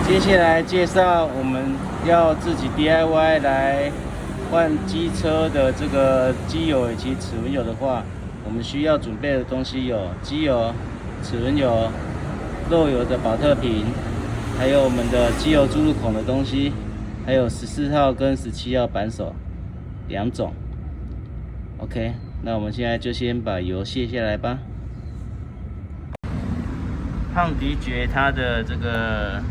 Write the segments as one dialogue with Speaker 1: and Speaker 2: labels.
Speaker 1: 接下来介绍我们要自己 DIY 来换机车的这个机油以及齿轮油的话，我们需要准备的东西有机油、齿轮油、漏油的保特瓶，还有我们的机油注入孔的东西，还有14号跟17号扳手2种。OK， 那我们现在就先把油卸下来吧。胖迪爵它的这个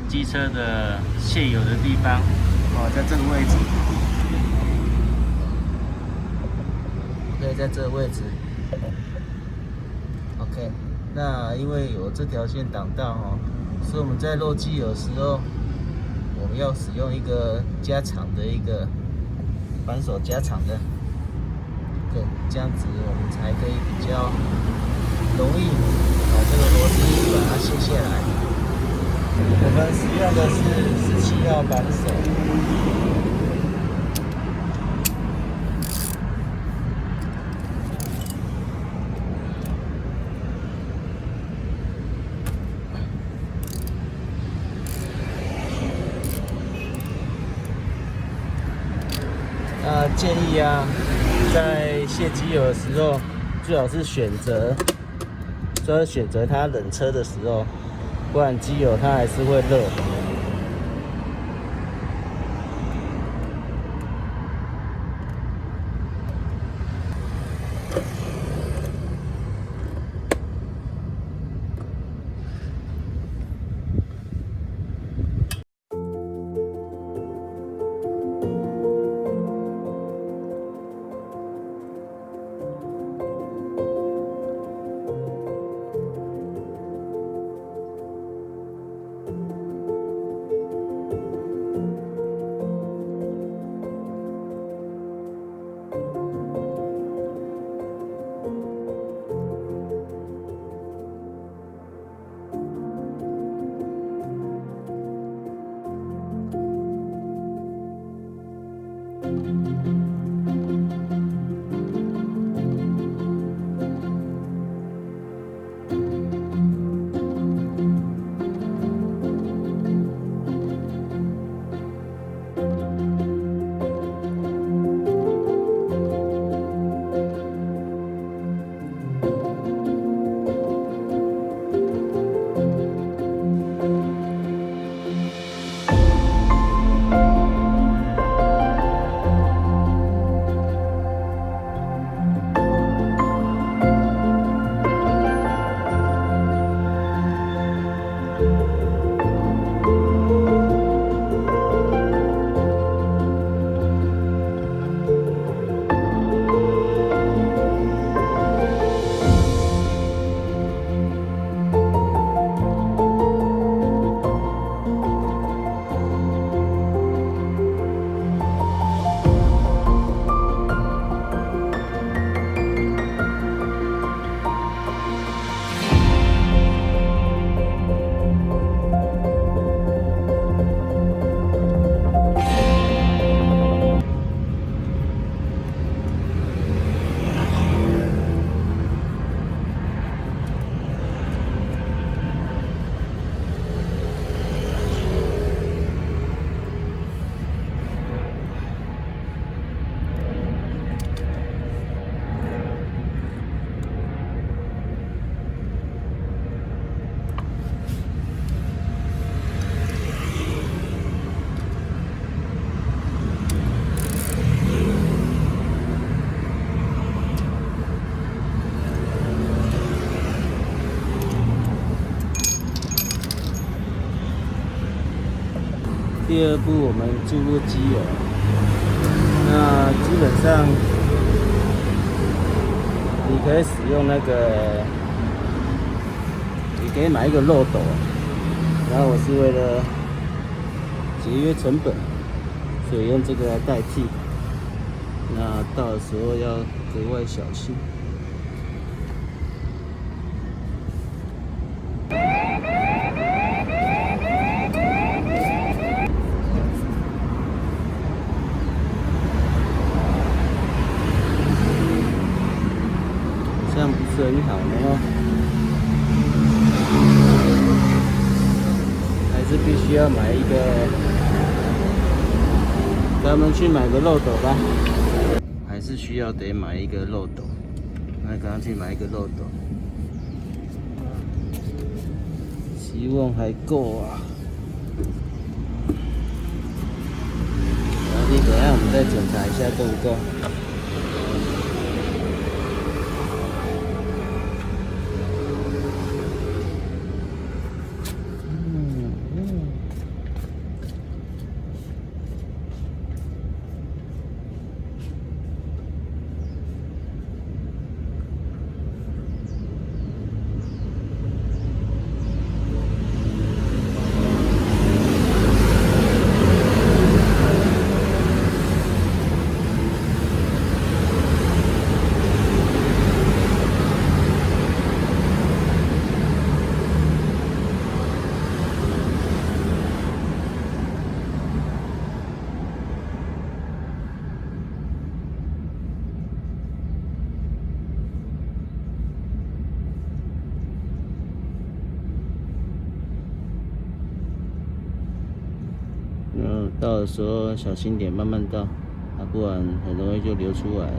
Speaker 1: 机车的卸油的地方在这个位置。OK， 在这个位置。OK， 那因为有这条线挡到所以我们在漏机油的时候，我们要使用一个加长的一个扳手加长的。对，这样子我们才可以比较容易把这个螺丝把它卸下来。我们使用的是17号扳手。建议在卸机油的时候，最好是选择它冷车的时候，不然机油它还是会热。第二步，我们注入机油。那基本上，你可以使用你可以买一个漏斗，然后我是为了节约成本，所以用这个来代替。那到的时候要格外小心。这样不是很好呢，还是必须需要买一个，咱们去买个漏斗吧，还是需要得买一个漏斗。那刚刚去买一个漏斗，希望还够啊。然后等一下我们再检查一下够不够。到的时候小心点，慢慢倒，不然很容易就流出来了。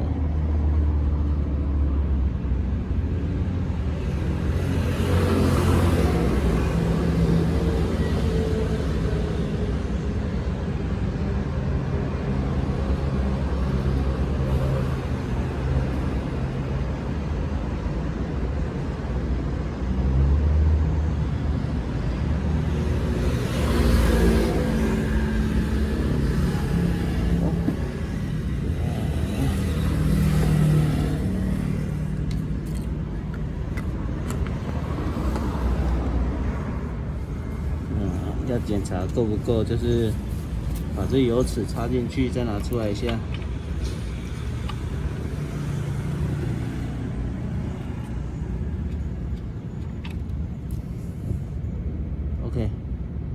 Speaker 1: 要检查够不够，就是把这油尺插进去，再拿出来一下。OK，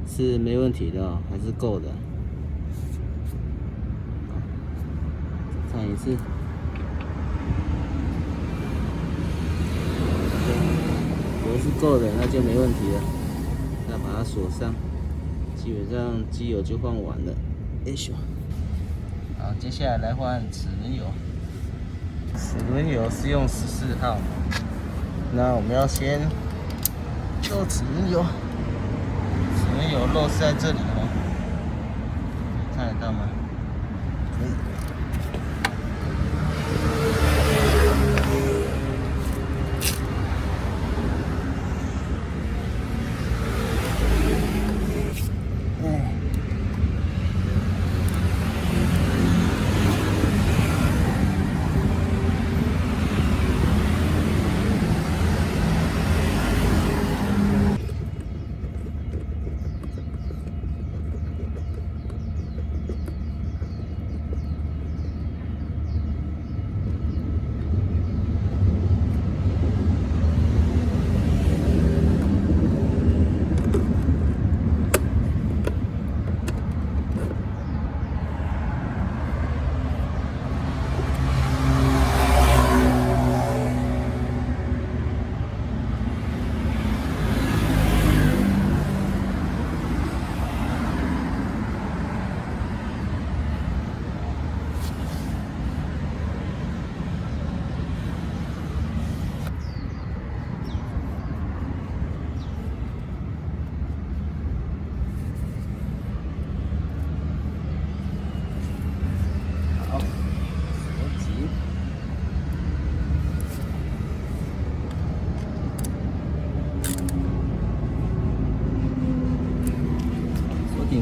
Speaker 1: 是没问题的哦，还是够的。再看一次。油是够的，那就没问题了。再把它锁上。基本上机油就换完了，哎咻！好，接下来换齿轮油。齿轮油是用14号，那我们要先漏齿轮油。齿轮油漏是在这里哦，看得到吗？可以。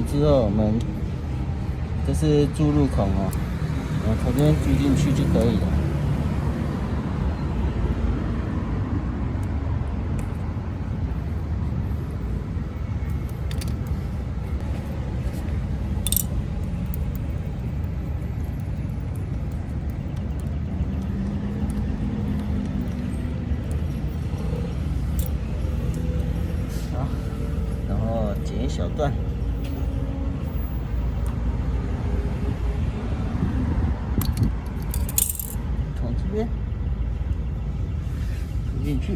Speaker 1: 之后我们这是注入孔哦，从这边注进去就可以了。好，然后剪一小段。进去，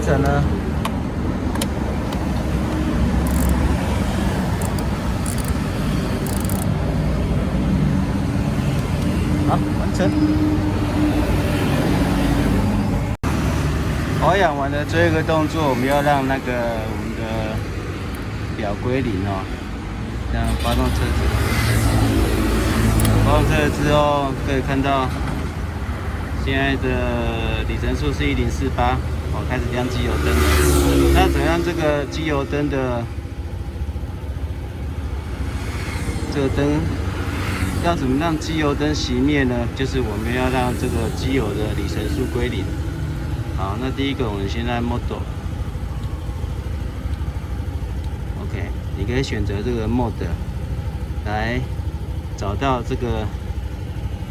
Speaker 1: 成了。好，完成。保养完的最后一个动作，我们要让那个我们的表归零哦。这样发动车子，发动车之后可以看到现在的里程数是1048，哦，开始亮机油灯了。那怎样这个机油灯的这个灯要怎么让机油灯熄灭呢？就是我们要让这个机油的里程数归零。好，那第一个我们先按 Mode。OK， 你可以选择这个 Mode 来找到这个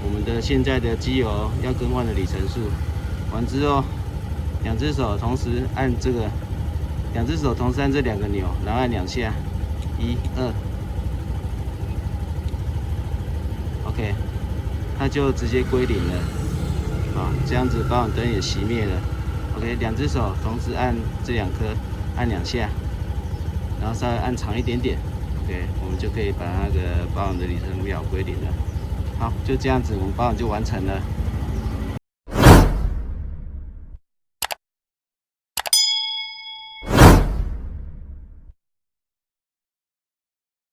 Speaker 1: 我们的现在的机油要更换的里程数。完之后，两只手同时按这个，两只手同时按这两个钮，然后按2下，1、2。OK， 它就直接归零了。好，这样子保养灯也熄灭了。OK， 两只手同时按这2颗，按2下，然后稍微按长一点点。OK， 我们就可以把那个保养的里程表归零了。好，就这样子，我们保养就完成了。